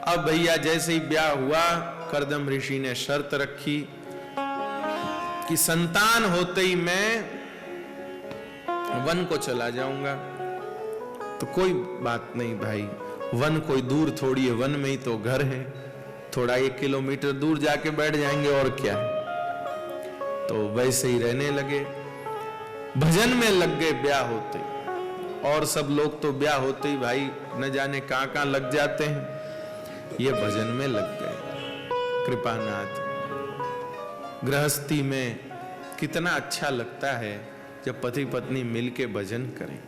अब भैया जैसे ही ब्याह हुआ, करदम ऋषि ने शर्त रखी कि संतान होते ही मैं वन को चला जाऊंगा। तो कोई बात नहीं भाई, वन कोई दूर थोड़ी है, वन में ही तो घर है, थोड़ा 1 किलोमीटर दूर जाके बैठ जाएंगे और क्या है। तो वैसे ही रहने लगे, भजन में लग गए ब्याह होते ही। और सब लोग तो ब्याह होते ही भाई न जाने कहां कहां लग जाते हैं, ये भजन में लग गए। कृपानाथ, गृहस्थी में कितना अच्छा लगता है जब पति पत्नी मिलके भजन करें।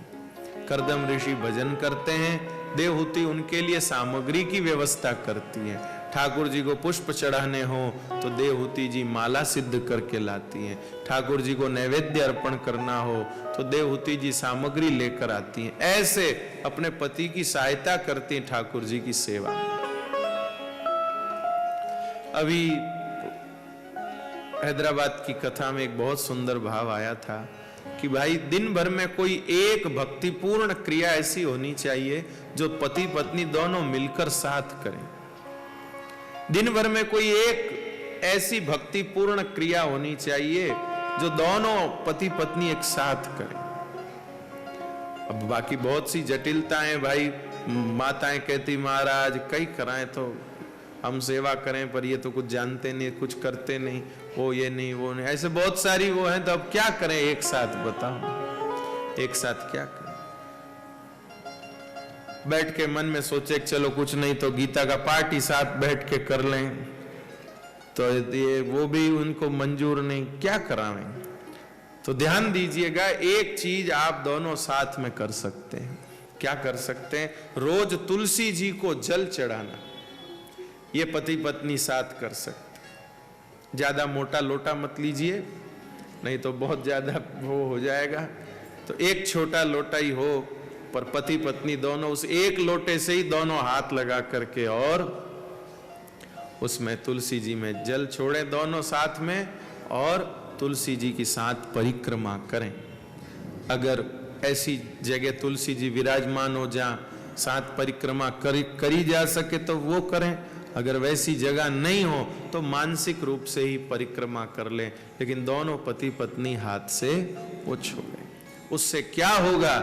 करदम ऋषि भजन करते हैं, देवहूति उनके लिए सामग्री की व्यवस्था करती है। ठाकुर जी को पुष्प चढ़ाने हो तो देवहूति जी माला सिद्ध करके लाती हैं। ठाकुर जी को नैवेद्य अर्पण करना हो तो देवहूति जी सामग्री लेकर आती हैं। ऐसे अपने पति की सहायता करती हैं ठाकुर जी की सेवा में। अभी हैदराबाद की कथा में एक बहुत सुंदर भाव आया था कि भाई दिन भर में कोई एक भक्तिपूर्ण क्रिया ऐसी होनी चाहिए जो पति पत्नी दोनों मिलकर साथ करें। दिन भर में कोई एक ऐसी भक्तिपूर्ण क्रिया होनी चाहिए जो दोनों पति पत्नी एक साथ करें। अब बाकी बहुत सी जटिलताएं भाई, माताएं कहती महाराज कई कराएं तो हम सेवा करें, पर ये तो कुछ जानते नहीं, कुछ करते नहीं, वो ये नहीं वो नहीं, ऐसे बहुत सारी वो हैं। तो अब क्या करें एक साथ, बताओ एक साथ क्या करें। बैठ के मन में सोचे चलो कुछ नहीं तो गीता का पाठ ही साथ बैठ के कर लें, तो ये वो भी उनको मंजूर नहीं, क्या करावें। तो ध्यान दीजिएगा, एक चीज आप दोनों साथ में कर सकते हैं। क्या कर सकते हैं? रोज तुलसी जी को जल चढ़ाना, ये पति पत्नी साथ कर सकते। ज्यादा मोटा लोटा मत लीजिए, नहीं तो बहुत ज्यादा वो हो जाएगा। तो एक छोटा लोटा ही हो, पर पति पत्नी दोनों उस एक लोटे से ही दोनों हाथ लगा करके और उसमें तुलसी जी में जल छोड़ें दोनों साथ में, और तुलसी जी की साथ परिक्रमा करें। अगर ऐसी जगह तुलसी जी विराजमान हो जहां साथ परिक्रमा करी जा सके तो वो करें। अगर वैसी जगह नहीं हो तो मानसिक रूप से ही परिक्रमा कर लें, लेकिन दोनों पति पत्नी हाथ से वो छोड़ें। उससे क्या होगा?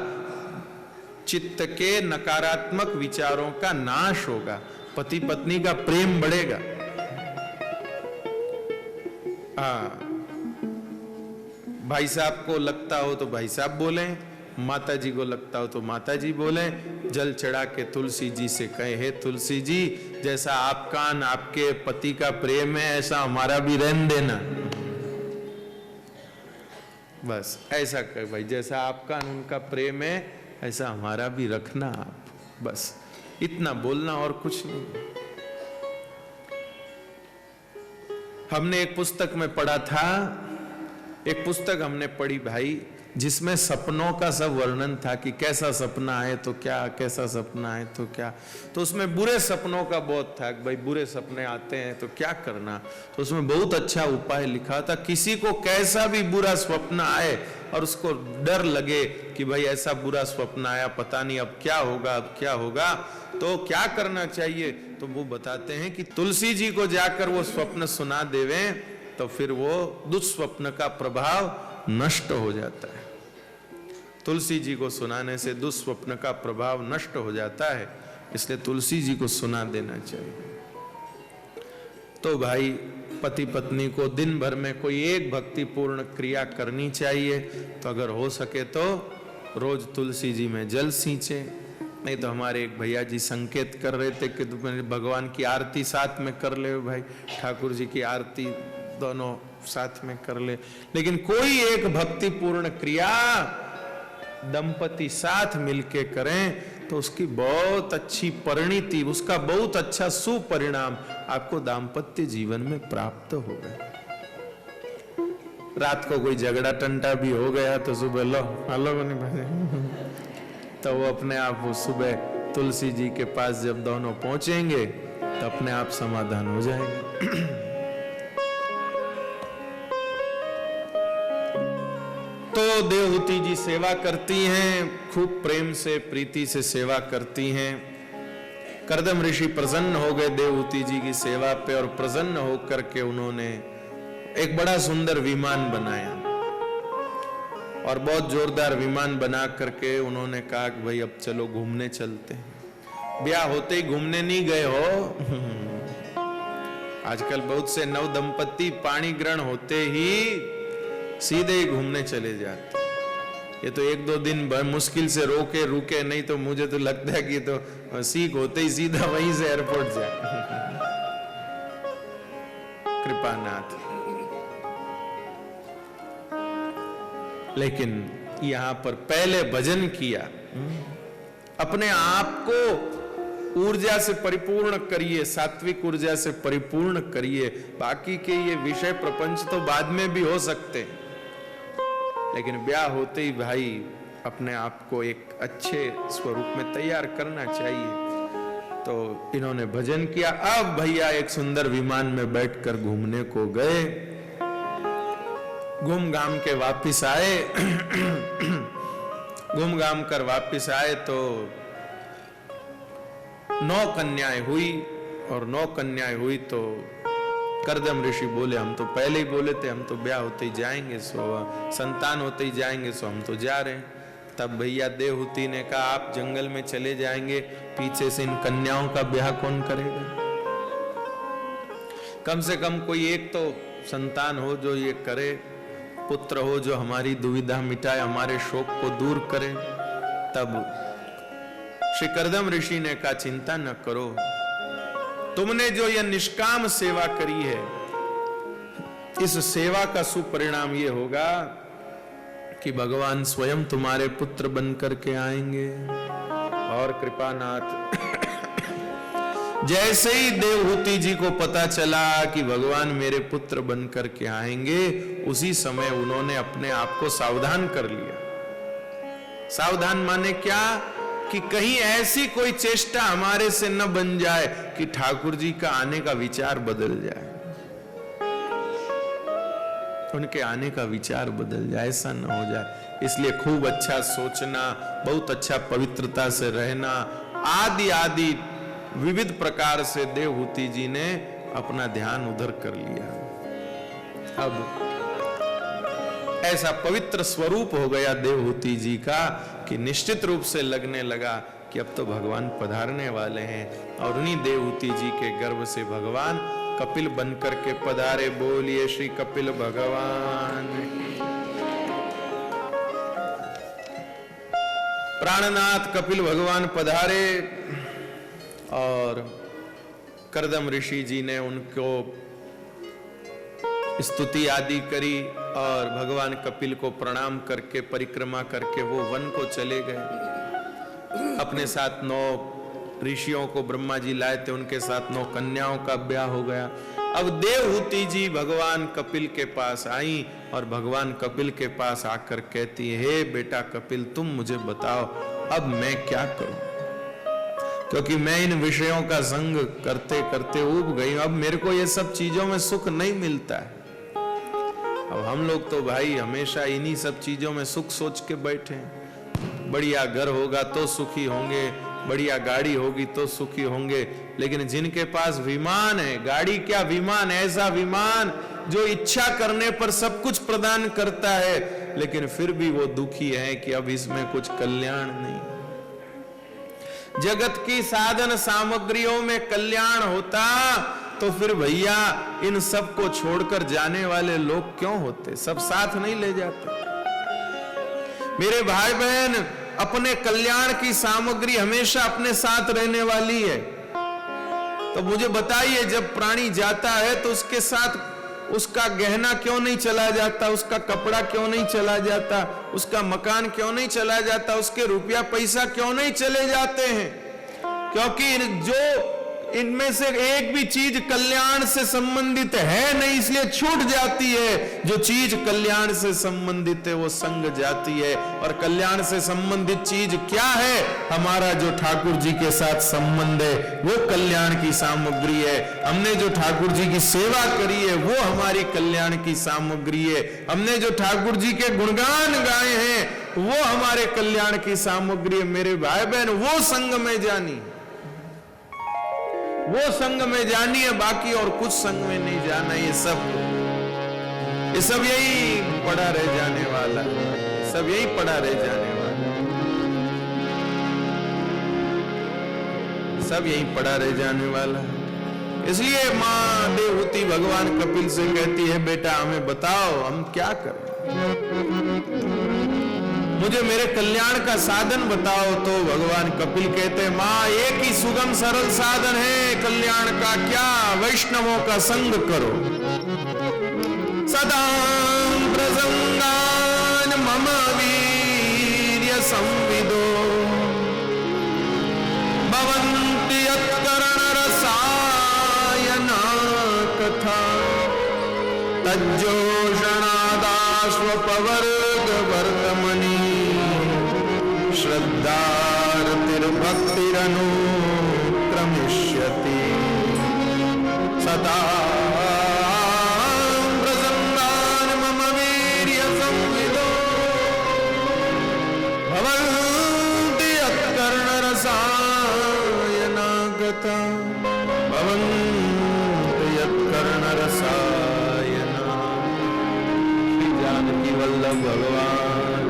चित्त के नकारात्मक विचारों का नाश होगा, पति पत्नी का प्रेम बढ़ेगा। भाई साहब को लगता हो तो भाई साहब बोलें, माता जी को लगता हो तो माता जी बोलें। जल चढ़ा के तुलसी जी से कहे, हे तुलसी जी, जैसा आपका आपके पति का प्रेम है ऐसा हमारा भी रहने देना। बस ऐसा कहे भाई, जैसा आपका उनका प्रेम है ऐसा हमारा भी रखना आप। बस इतना बोलना और कुछ नहीं। हमने एक पुस्तक में पढ़ा था, एक पुस्तक हमने पढ़ी भाई, जिसमें सपनों का सब वर्णन था कि कैसा सपना है तो क्या, कैसा सपना है तो क्या। तो उसमें बुरे सपनों का बहुत था कि भाई बुरे सपने आते हैं तो क्या करना। तो उसमें बहुत अच्छा उपाय लिखा था, किसी को कैसा भी बुरा स्वप्न आए और उसको डर लगे कि भाई ऐसा बुरा स्वप्न आया, पता नहीं अब क्या होगा, अब क्या होगा, तो क्या करना चाहिए। तो वो बताते हैं कि तुलसी जी को जाकर वो स्वप्न सुना देवें तो फिर वो दुष्स्वप्न का प्रभाव नष्ट हो जाता है। तुलसी जी को सुनाने से दुष्स्वप्न का प्रभाव नष्ट हो जाता है, इसलिए तुलसी जी को सुना देना चाहिए। तो भाई पति पत्नी को दिन भर में कोई एक भक्तिपूर्ण क्रिया करनी चाहिए। तो अगर हो सके तो रोज तुलसी जी में जल सींचे। नहीं तो हमारे एक भैया जी संकेत कर रहे थे कि भगवान की आरती साथ में कर ले भाई, ठाकुर जी की आरती दोनों साथ में कर ले। लेकिन कोई एक भक्तिपूर्ण क्रिया दंपति साथ मिलके करें तो उसकी बहुत अच्छी परिणति, उसका बहुत अच्छा सुपरिणाम आपको दाम्पत्य जीवन में प्राप्त होगा। रात को कोई झगड़ा टंटा भी हो गया तो सुबह लो हेलो तो वो अपने आप वो सुबह तुलसी जी के पास जब दोनों पहुंचेंगे तो अपने आप समाधान हो जाएगा। तो देवहूति जी सेवा करती हैं, खूब प्रेम से प्रीति से सेवा करती हैं। कर्दम ऋषि प्रसन्न हो गए देवहूति जी की सेवा पे, और प्रसन्न होकर के उन्होंने एक बड़ा सुंदर विमान बनाया, और बहुत जोरदार विमान बना करके उन्होंने कहा कि भाई अब चलो घूमने चलते हैं। ब्याह होते ही घूमने नहीं गए हो। आजकल बहुत से नव दंपति पाणी ग्रहण होते ही सीधे ही घूमने चले जाते। ये तो एक दो दिन मुश्किल से रोके रुके, नहीं तो मुझे तो लगता है कि तो सीख होते ही सीधा वहीं से एयरपोर्ट जाए। कृपानाथ। लेकिन यहां पर पहले भजन किया, अपने आप को ऊर्जा से परिपूर्ण करिए, सात्विक ऊर्जा से परिपूर्ण करिए। बाकी के ये विषय प्रपंच तो बाद में भी हो सकते हैं, लेकिन ब्याह होते ही भाई अपने आप को एक अच्छे स्वरूप में तैयार करना चाहिए। तो इन्होंने भजन किया। अब भैया एक सुंदर विमान में बैठकर घूमने को गए, घूम घाम के वापिस आए। घूम घाम कर वापिस आए तो 9 कन्याएं हुई, और 9 कन्याएं हुई तो कर्दम ऋषि बोले हम तो पहले ही बोले थे, हम तो ब्याह होते ही जाएंगे, सो संतान होते ही जाएंगे, सो हम तो जा रहे हैं। तब भैया देवहूति ने कहा आप जंगल में चले जाएंगे, पीछे से इन कन्याओं का ब्याह कौन करेगा? कम से कम कोई एक तो संतान हो जो ये करे, पुत्र हो जो हमारी दुविधा मिटाए, हमारे शोक को दूर करे। तब श्री कर्दम ऋषि ने कहा चिंता न करो, तुमने जो यह निष्काम सेवा करी है, इस सेवा का सुपरिणाम ये होगा कि भगवान स्वयं तुम्हारे पुत्र बनकर के आएंगे। और कृपानाथ, जैसे ही देवहूति जी को पता चला कि भगवान मेरे पुत्र बनकर के आएंगे, उसी समय उन्होंने अपने आप को सावधान कर लिया। सावधान माने क्या कि कहीं ऐसी कोई चेष्टा हमारे से न बन जाए कि ठाकुर जी का आने का विचार बदल जाए, उनके आने का विचार बदल जाए, ऐसा न हो जाए। इसलिए खूब अच्छा सोचना, बहुत अच्छा पवित्रता से रहना, आदि आदि विविध प्रकार से देवहूति जी ने अपना ध्यान उधर कर लिया। अब ऐसा पवित्र स्वरूप हो गया देवहूति जी का कि निश्चित रूप से लगने लगा कि अब तो भगवान पधारने वाले हैं। और उन्हीं देवहूति जी के गर्भ से भगवान कपिल बनकर के पधारे। बोलिए श्री कपिल भगवान। प्राणनाथ कपिल भगवान पधारे, और कर्दम ऋषि जी ने उनको स्तुति आदि करी, और भगवान कपिल को प्रणाम करके परिक्रमा करके वो वन को चले गए। अपने साथ 9 ऋषियों को ब्रह्मा जी लाए थे, उनके साथ 9 कन्याओं का ब्याह हो गया। अब देवहूति जी भगवान कपिल के पास आई, और भगवान कपिल के पास आकर कहती है, हे बेटा कपिल, तुम मुझे बताओ अब मैं क्या करूं, क्योंकि मैं इन विषयों का संग करते करते ऊब गई। अब मेरे को ये सब चीजों में सुख नहीं मिलता है। अब हम लोग तो भाई हमेशा इन्हीं सब चीजों में सुख सोच के बैठे हैं। बढ़िया घर होगा तो सुखी होंगे, बढ़िया गाड़ी होगी तो सुखी होंगे। लेकिन जिनके पास विमान है, गाड़ी क्या विमान, ऐसा विमान जो इच्छा करने पर सब कुछ प्रदान करता है, लेकिन फिर भी वो दुखी है कि अब इसमें कुछ कल्याण नहीं। जगत की साधन सामग्रियों में कल्याण होता तो फिर भैया इन सब को छोड़कर जाने वाले लोग क्यों होते? सब साथ नहीं ले जाते। मेरे भाई बहन, अपने कल्याण की सामग्री हमेशा अपने साथ रहने वाली है। तो मुझे बताइए, जब प्राणी जाता है तो उसके साथ उसका गहना क्यों नहीं चला जाता, उसका कपड़ा क्यों नहीं चला जाता, उसका मकान क्यों नहीं चला जाता, उसके रुपया पैसा क्यों नहीं चले जाते हैं? क्योंकि जो इनमें से एक भी चीज कल्याण से संबंधित है नहीं, इसलिए छूट जाती है। जो चीज कल्याण से संबंधित है वो संग जाती है। और कल्याण से संबंधित चीज क्या है? हमारा जो ठाकुर जी के साथ संबंध है वो कल्याण की सामग्री है। हमने जो ठाकुर जी की सेवा करी है वो हमारी कल्याण की सामग्री है। हमने जो ठाकुर जी के गुणगान गाए हैं वो हमारे कल्याण की सामग्री है। मेरे भाई बहन, वो संग में जानी। वो संग में जानिए, बाकी और कुछ संग में नहीं जाना। ये सब यही पड़ा रह जाने वाला है, सब यही पड़ा रह जाने वाला है, सब यही पड़ा रह जाने वाला है। इसलिए मां देवहूति भगवान कपिल से कहती है, बेटा हमें बताओ हम क्या करें, मुझे मेरे कल्याण का साधन बताओ। तो भगवान कपिल कहते हैं, मां एक ही सुगम सरल साधन है कल्याण का, क्या? वैष्णवों का संग करो। सदा प्रसंगान मम वीर्य संविदो भवन्ति यत्कर्ण रसायना कथा तज्जोषणादाश्वपवर्ग वर्तमनि श्रद्धार्तिर्भक्तिरनुक्रमिष्यति सदा प्रसन्नान् मम वीर्य संविदो भवन्ति यत्कर्णरसायना गता भवन्ति यत्कर्णरसायना। श्री जानकी वल्लभ भगवान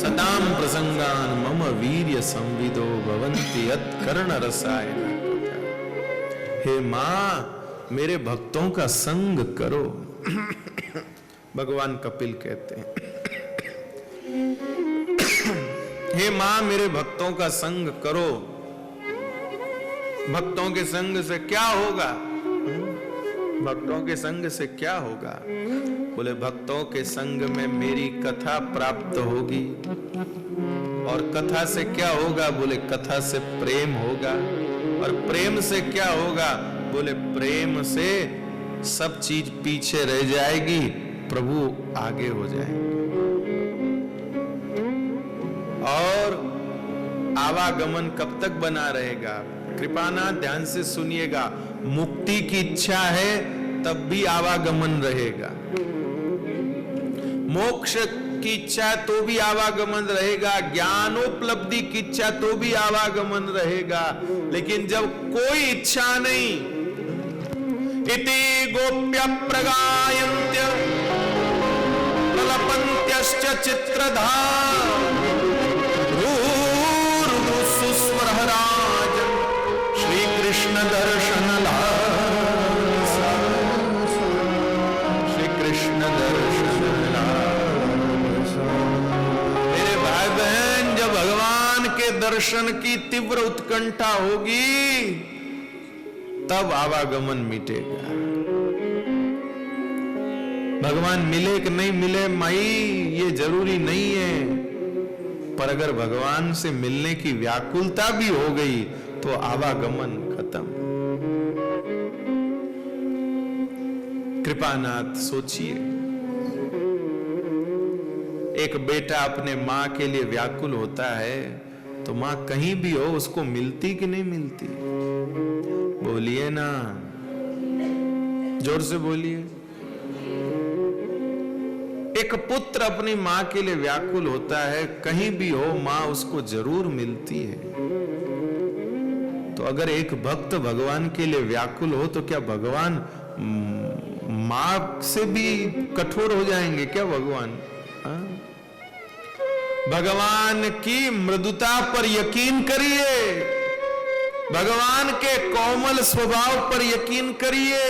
सदाम प्रसंगान मम वीर्य संविदो भवन्ति यत्कर्ण रसायन। हे मां मेरे भक्तों का संग करो। भगवान कपिल कहते हैं, हे मां मेरे भक्तों का संग करो। भक्तों के संग से क्या होगा? भक्तों के संग से क्या होगा? बोले भक्तों के संग में मेरी कथा प्राप्त होगी। और कथा से क्या होगा? बोले कथा से प्रेम होगा। और प्रेम से क्या होगा? बोले प्रेम से सब चीज पीछे रह जाएगी, प्रभु आगे हो जाएंगे। और आवागमन कब तक बना रहेगा? कृपानाथ ध्यान से सुनिएगा, मुक्ति की इच्छा है तब भी आवागमन रहेगा, मोक्ष की इच्छा तो भी आवागमन रहेगा, ज्ञानोपलब्धि की इच्छा तो भी आवागमन रहेगा। लेकिन जब कोई इच्छा नहीं, इति गोप्य प्रगायन्त्य प्रलपन्त्यश्च चित्रधार सुस्वरराजन् श्री कृष्ण दर्शन लालसा, श्री कृष्ण दर्शन लालसा। मेरे भाई बहन, जब भगवान के दर्शन की तीव्र उत्कंठा होगी तब आवागमन मिटेगा। भगवान मिले कि नहीं मिले माई ये जरूरी नहीं है, पर अगर भगवान से मिलने की व्याकुलता भी हो गई तो आवागमन खत्म। कृपानाथ सोचिए, एक बेटा अपने मां के लिए व्याकुल होता है तो मां कहीं भी हो उसको मिलती कि नहीं मिलती? बोलिए ना, जोर से बोलिए। एक पुत्र अपनी मां के लिए व्याकुल होता है, कहीं भी हो मां उसको जरूर मिलती है। तो अगर एक भक्त भगवान के लिए व्याकुल हो तो क्या भगवान मां से भी कठोर हो जाएंगे क्या भगवान? भगवान की मृदुता पर यकीन करिए, भगवान के कोमल स्वभाव पर यकीन करिए,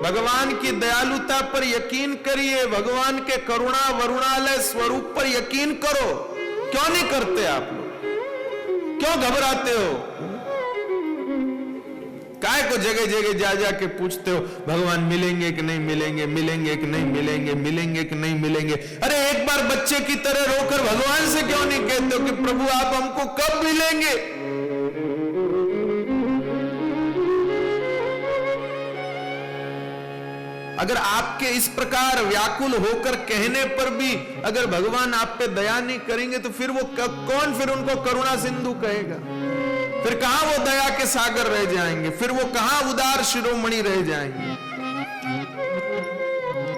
भगवान की दयालुता पर यकीन करिए, भगवान के करुणा वरुणालय स्वरूप पर यकीन करो। क्यों नहीं करते आप लोग? क्यों घबराते हो? काय को जगह जगह जा जा के पूछते हो भगवान मिलेंगे कि नहीं मिलेंगे, मिलेंगे कि नहीं मिलेंगे, मिलेंगे कि नहीं मिलेंगे? अरे एक बार बच्चे की तरह रोकर भगवान से क्यों नहीं कहते हो कि प्रभु आप हमको कब मिलेंगे? अगर आपके इस प्रकार व्याकुल होकर कहने पर भी अगर भगवान आप पे दया नहीं करेंगे तो फिर वो कौन फिर उनको करुणा सिंधु कहेगा? फिर कहां वो दया के सागर रह जाएंगे? फिर वो कहां उदार शिरोमणि रह जाएंगे?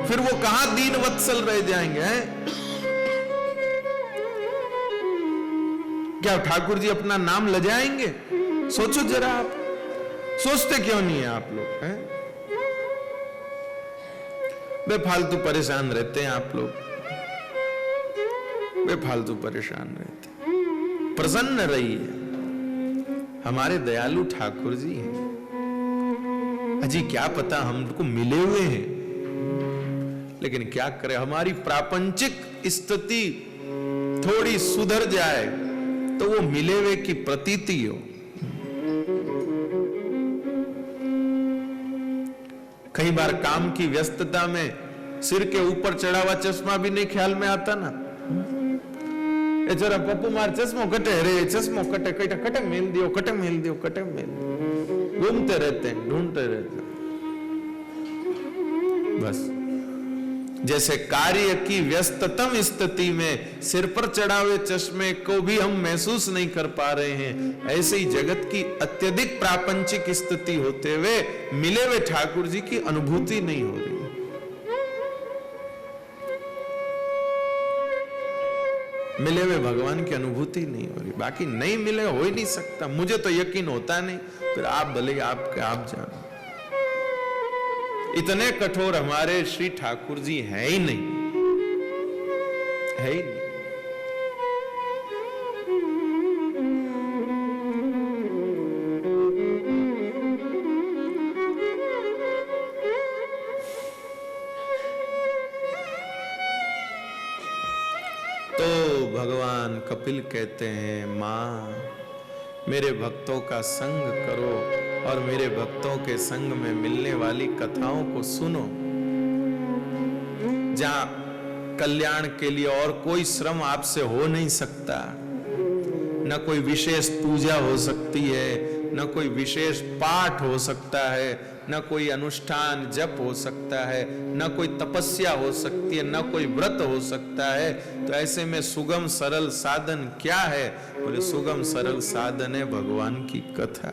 फिर वो कहां दीन वत्सल रह जाएंगे? क्या ठाकुर जी अपना नाम लजाएंगे? सोचो जरा आप, सोचते क्यों नहीं है आप लोग? हैं बेफालतू परेशान रहते हैं आप लोग, बेफालतू परेशान रहते हैं। प्रसन्न रहिए, हमारे दयालु ठाकुर जी हैं। अजी क्या पता हमको मिले हुए हैं, लेकिन क्या करें, हमारी प्रापंचिक स्थिति थोड़ी सुधर जाए तो वो मिले हुए की प्रतीति हो। कई बार काम की व्यस्तता में सिर के ऊपर चढ़ा हुआ चश्मा भी नहीं ख्याल में आता ना। ए जरा पप्पू मार चश्मो कटे रे, चश्मो कटे, कटे कटे मेल दियो, कटे मेल दियो, कटे मेल दियो। घूमते रहते हैं, ढूंढते रहते हैं। बस जैसे कार्य की व्यस्ततम स्थिति में सिर पर चढ़ा हुए चश्मे को भी हम महसूस नहीं कर पा रहे हैं, ऐसे ही जगत की अत्यधिक प्रापंचिक स्थिति होते हुए मिले हुए ठाकुर जी की अनुभूति नहीं हो रही। मिले हुए भगवान की अनुभूति नहीं हो रही। बाकी नहीं मिले हो ही नहीं सकता, मुझे तो यकीन होता नहीं, फिर आप भले आप जानो। इतने कठोर हमारे श्री ठाकुर जी है ही नहीं, है ही नहीं। तो भगवान कपिल कहते हैं, मां मेरे भक्तों का संग करो और मेरे भक्तों के संग में मिलने वाली कथाओं को सुनो। जहां कल्याण के लिए और कोई श्रम आपसे हो नहीं सकता, न कोई विशेष पूजा हो सकती है, न कोई विशेष पाठ हो सकता है, न कोई अनुष्ठान जप हो सकता है, न कोई तपस्या हो सकती है, न कोई व्रत हो सकता है। तो ऐसे में सुगम सरल साधन क्या है? बोले सुगम सरल साधन है भगवान की कथा।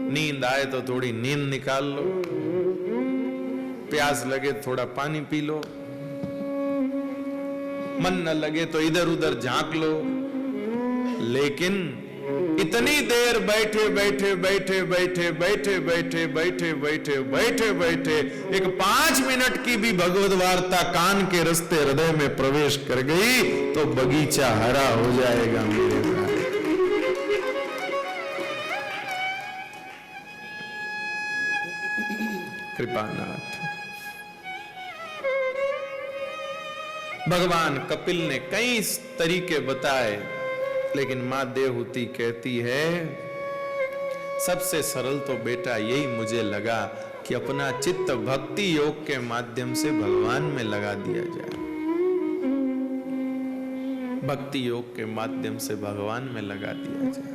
नींद आए तो थोड़ी नींद निकाल लो, प्यास लगे थोड़ा पानी पी लो, मन न लगे तो इधर उधर झांक लो, लेकिन इतनी देर बैठे बैठे बैठे बैठे बैठे बैठे बैठे बैठे बैठे बैठे एक 5 मिनट की भी भगवद वार्ता कान के रास्ते हृदय में प्रवेश कर गई तो बगीचा हरा हो जाएगा मेरे भाई। कृपानाथ भगवान कपिल ने कई तरीके बताए, लेकिन मां देवहूति कहती है सबसे सरल तो बेटा यही मुझे लगा कि अपना चित्त भक्ति योग के माध्यम से भगवान में लगा दिया जाए। भक्ति योग के माध्यम से भगवान में लगा दिया जाए।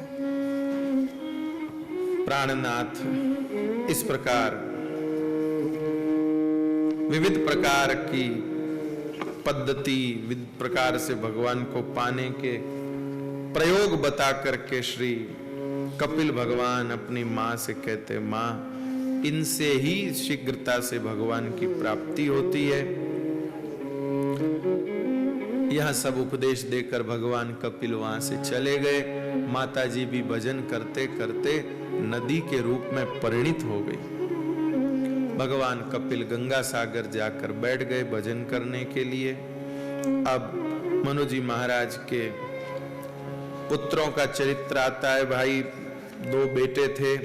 प्राणनाथ इस प्रकार विविध प्रकार की पद्धति, विविध प्रकार से भगवान को पाने के प्रयोग बता करके श्री कपिल भगवान अपनी मां से कहते, मां इनसे ही शीघ्रता से भगवान की प्राप्ति होती है। यह सब उपदेश देकर भगवान कपिल वहां से चले गए। माता जी भी भजन करते करते नदी के रूप में परिणित हो गई। भगवान कपिल गंगा सागर जाकर बैठ गए भजन करने के लिए। अब मनु जी महाराज के पुत्रों का चरित्र आता है। भाई 2 बेटे थे,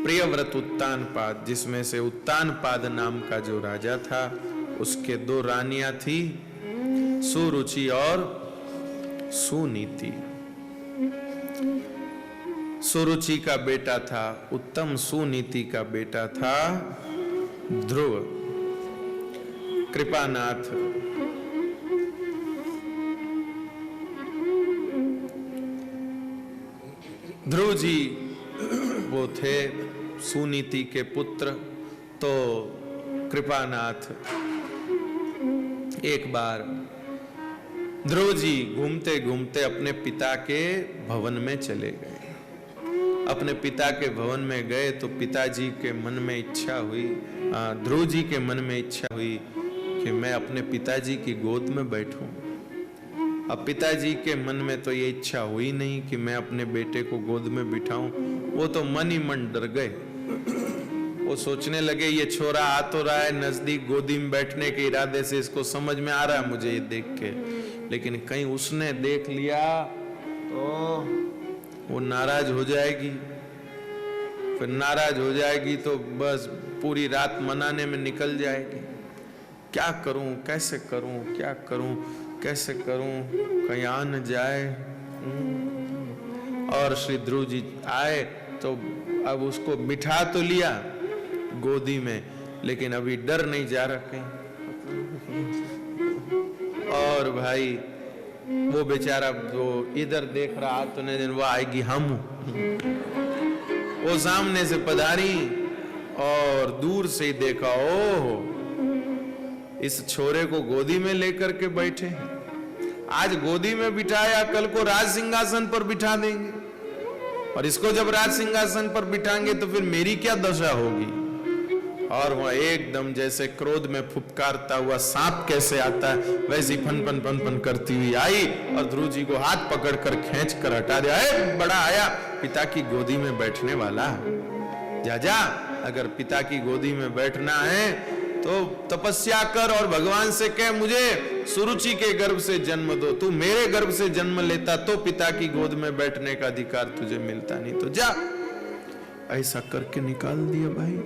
प्रियव्रत उत्तानपाद, जिसमें से उत्तानपाद नाम का जो राजा था उसके 2 रानियां थी, सुरुचि और सुनीति। सुरुचि का बेटा था उत्तम, सुनीति का बेटा था ध्रुव। कृपानाथ ध्रुव जी वो थे सुनीति के पुत्र। तो कृपानाथ एक बार ध्रुव जी घूमते घूमते अपने पिता के भवन में चले गए। अपने पिता के भवन में गए तो पिताजी के मन में इच्छा हुई, ध्रुव जी के मन में इच्छा हुई कि मैं अपने पिताजी की गोद में बैठूं। अब पिताजी के मन में तो ये इच्छा हुई नहीं कि मैं अपने बेटे को गोद में बिठाऊं। वो तो मन ही मन डर गए। वो सोचने लगे ये छोरा आ तो रहा है नजदीक गोदी में बैठने के इरादे से, इसको समझ में आ रहा है मुझे ये देख के, लेकिन कहीं उसने देख लिया तो वो नाराज हो जाएगी। फिर नाराज हो जाएगी तो बस पूरी रात मनाने में निकल जाएगी। क्या करूं, कैसे करूं, क्या करूं, कैसे करूं, कहीं आ न जाए। और श्री ध्रुव जी आए तो अब उसको बिठा तो लिया गोदी में, लेकिन अभी डर नहीं जा रहा कहीं। और भाई वो बेचारा जो इधर देख रहा तो नहीं, वो आएगी हम। वो सामने से पधारी और दूर से ही देखा, ओह इस छोरे को गोदी में लेकर के बैठे। आज गोदी में बिठाया, कल को राज सिंहासन पर बिठा देंगे, और इसको जब राज सिंहासन पर बिठाएंगे तो फिर मेरी क्या दशा होगी। और वह एकदम जैसे क्रोध में फुफकारता हुआ सांप कैसे आता है वैसी फन फन फन फन करती हुई आई और ध्रुव जी को हाथ पकड़कर खींच कर हटा दिया। बड़ा आया, पिता की गोदी में बैठने वाला, जा जा, अगर पिता की गोदी में बैठना है तो तपस्या कर और भगवान से कह मुझे सुरुचि के गर्भ से जन्म दो। तू मेरे गर्भ से जन्म लेता तो पिता की गोद में बैठने का अधिकार तुझे मिलता, नहीं तो जा। ऐसा करके निकाल दिया भाई।